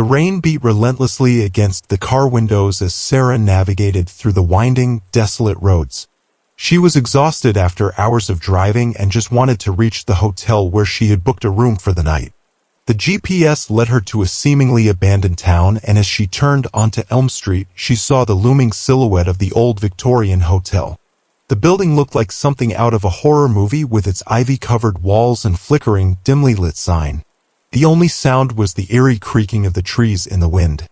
The rain beat relentlessly against the car windows as Sarah navigated through the winding, desolate roads. She was exhausted after hours of driving and just wanted to reach the hotel where she had booked a room for the night. The GPS led her to a seemingly abandoned town, and as she turned onto Elm Street, she saw the looming silhouette of the old Victorian hotel. The building looked like something out of a horror movie with its ivy-covered walls and flickering, dimly lit sign. The only sound was the eerie creaking of the trees in the wind.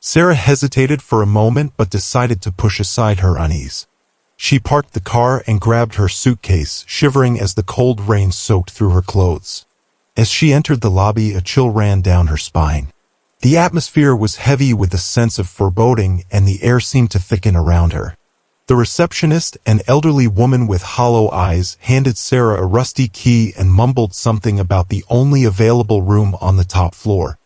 Sarah hesitated for a moment but decided to push aside her unease. She parked the car and grabbed her suitcase, shivering as the cold rain soaked through her clothes. As she entered the lobby, a chill ran down her spine. The atmosphere was heavy with a sense of foreboding, and the air seemed to thicken around her. The receptionist, an elderly woman with hollow eyes, handed Sarah a rusty key and mumbled something about the only available room on the top floor.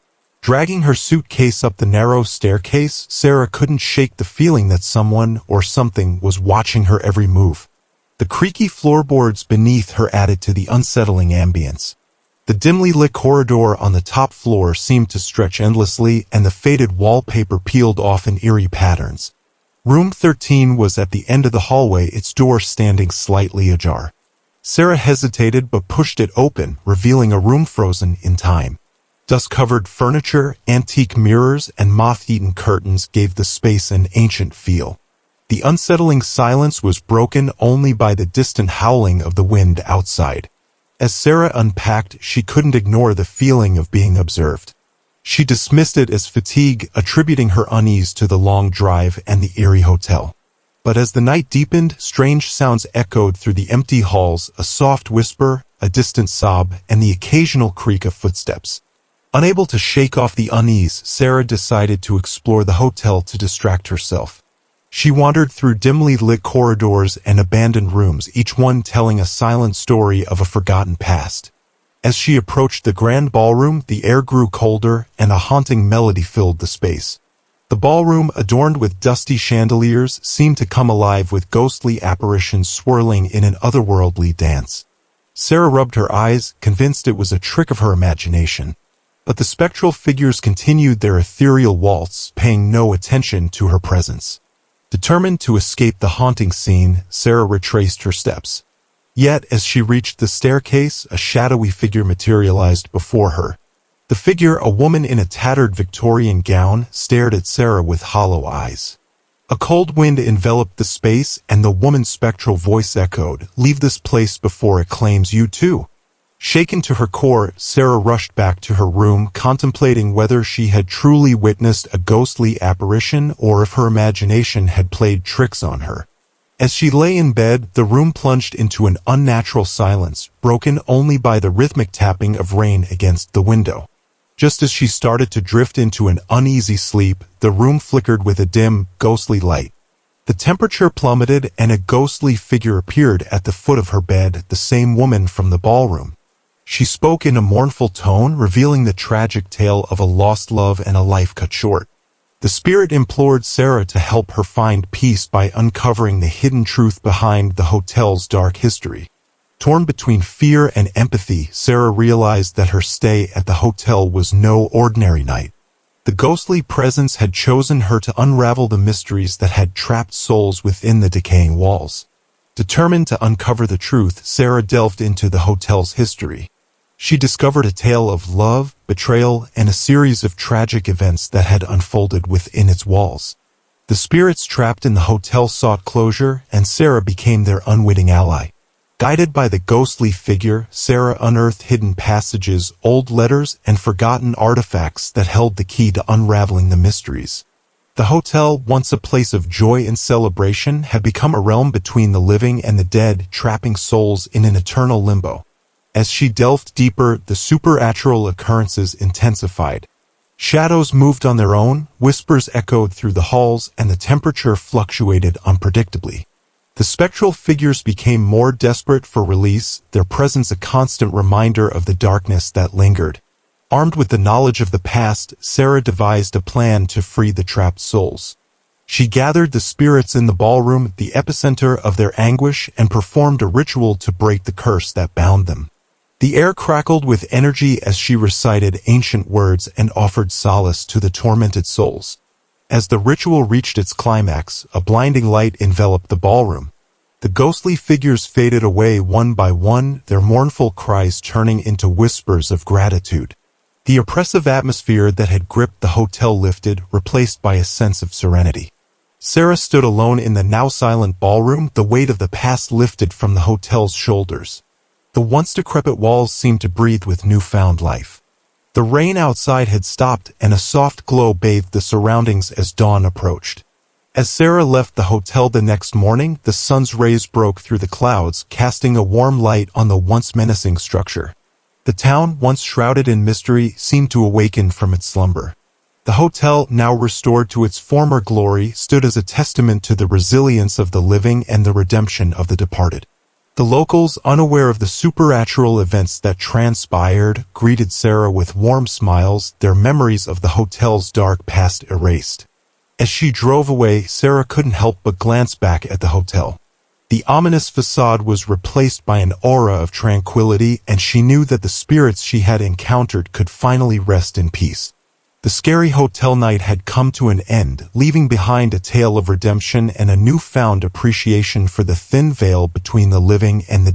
Dragging her suitcase up the narrow staircase, Sarah couldn't shake the feeling that someone or something was watching her every move. The creaky floorboards beneath her added to the unsettling ambience. The dimly lit corridor on the top floor seemed to stretch endlessly, and the faded wallpaper peeled off in eerie patterns. Room 13 was at the end of the hallway, its door standing slightly ajar. Sarah hesitated but pushed it open, revealing a room frozen in time. Dust-covered furniture, antique mirrors, and moth-eaten curtains gave the space an ancient feel. The unsettling silence was broken only by the distant howling of the wind outside. As Sarah unpacked, she couldn't ignore the feeling of being observed. She dismissed it as fatigue, attributing her unease to the long drive and the eerie hotel. But as the night deepened, strange sounds echoed through the empty halls, a soft whisper, a distant sob, and the occasional creak of footsteps. Unable to shake off the unease, Sarah decided to explore the hotel to distract herself. She wandered through dimly lit corridors and abandoned rooms, each one telling a silent story of a forgotten past. As she approached the grand ballroom, the air grew colder, and a haunting melody filled the space. The ballroom, adorned with dusty chandeliers, seemed to come alive with ghostly apparitions swirling in an otherworldly dance. Sarah rubbed her eyes, convinced it was a trick of her imagination. But the spectral figures continued their ethereal waltz, paying no attention to her presence. Determined to escape the haunting scene, Sarah retraced her steps. Yet, as she reached the staircase, a shadowy figure materialized before her. The figure, a woman in a tattered Victorian gown, stared at Sarah with hollow eyes. A cold wind enveloped the space, and the woman's spectral voice echoed, "Leave this place before it claims you too." Shaken to her core, Sarah rushed back to her room, contemplating whether she had truly witnessed a ghostly apparition or if her imagination had played tricks on her. As she lay in bed, the room plunged into an unnatural silence, broken only by the rhythmic tapping of rain against the window. Just as she started to drift into an uneasy sleep, the room flickered with a dim, ghostly light. The temperature plummeted, and a ghostly figure appeared at the foot of her bed, the same woman from the ballroom. She spoke in a mournful tone, revealing the tragic tale of a lost love and a life cut short. The spirit implored Sarah to help her find peace by uncovering the hidden truth behind the hotel's dark history. Torn between fear and empathy, Sarah realized that her stay at the hotel was no ordinary night. The ghostly presence had chosen her to unravel the mysteries that had trapped souls within the decaying walls. Determined to uncover the truth, Sarah delved into the hotel's history. She discovered a tale of love, betrayal, and a series of tragic events that had unfolded within its walls. The spirits trapped in the hotel sought closure, and Sarah became their unwitting ally. Guided by the ghostly figure, Sarah unearthed hidden passages, old letters, and forgotten artifacts that held the key to unraveling the mysteries. The hotel, once a place of joy and celebration, had become a realm between the living and the dead, trapping souls in an eternal limbo. As she delved deeper, the supernatural occurrences intensified. Shadows moved on their own, whispers echoed through the halls, and the temperature fluctuated unpredictably. The spectral figures became more desperate for release, their presence a constant reminder of the darkness that lingered. Armed with the knowledge of the past, Sarah devised a plan to free the trapped souls. She gathered the spirits in the ballroom, the epicenter of their anguish, and performed a ritual to break the curse that bound them. The air crackled with energy as she recited ancient words and offered solace to the tormented souls. As the ritual reached its climax, a blinding light enveloped the ballroom. The ghostly figures faded away one by one, their mournful cries turning into whispers of gratitude. The oppressive atmosphere that had gripped the hotel lifted, replaced by a sense of serenity. Sarah stood alone in the now silent ballroom, the weight of the past lifted from the hotel's shoulders. The once decrepit walls seemed to breathe with newfound life. The rain outside had stopped, and a soft glow bathed the surroundings as dawn approached. As Sarah left the hotel the next morning, the sun's rays broke through the clouds, casting a warm light on the once menacing structure. The town, once shrouded in mystery, seemed to awaken from its slumber. The hotel, now restored to its former glory, stood as a testament to the resilience of the living and the redemption of the departed. The locals, unaware of the supernatural events that transpired, greeted Sarah with warm smiles, their memories of the hotel's dark past erased. As she drove away, Sarah couldn't help but glance back at the hotel. The ominous facade was replaced by an aura of tranquility, and she knew that the spirits she had encountered could finally rest in peace. The scary hotel night had come to an end, leaving behind a tale of redemption and a newfound appreciation for the thin veil between the living and the